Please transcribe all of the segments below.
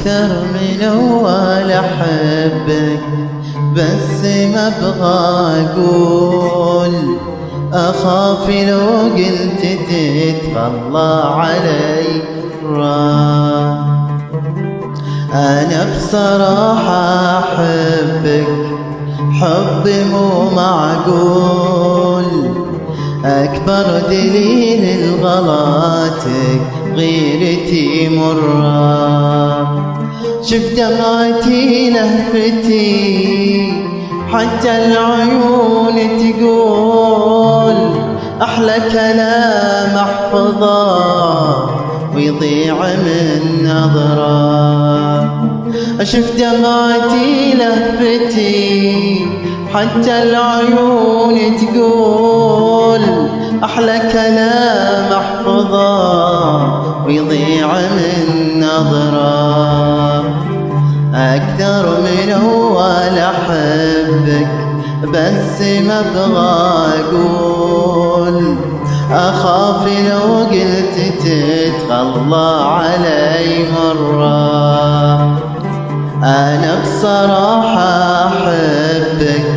أكثر من أول أحبك، بس ما أبغى أقول، أخاف لو قلت تتخلى علي أنا بصراحة أحبك حب مو معقول، أكبر دليل لغلاتك غيرتي مرة. شف دمعتي لهفتي حتى العيون تقول، أحلى كلام أحفظه ويضيع من نظرة. أشوف دمعتي لهفتي حتى العيون تقول، أحلى كلام أحفظه ويضيع من نظرة. أكثر من أول أحبك، بس ما أبغى أقول، أخاف لو قلت تتخلى علي مرة. أنا بصراحة أحبك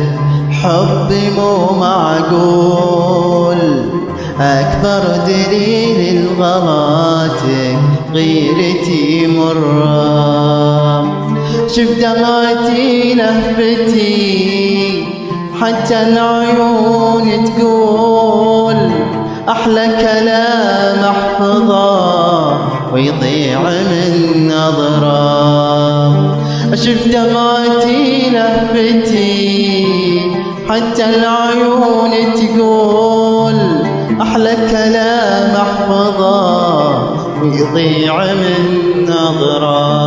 حبي مو معقول، أكبر دليل لغلاتك غيرتي مرة. شف دمعتي لهفتي حتى العيون تقول، أحلى كلام أحفظه ويضيع من نظرة. أشوف دمعتي لهفتي حتى العيون تقول، أحلى كلام أحفظه ويضيع من نظرة.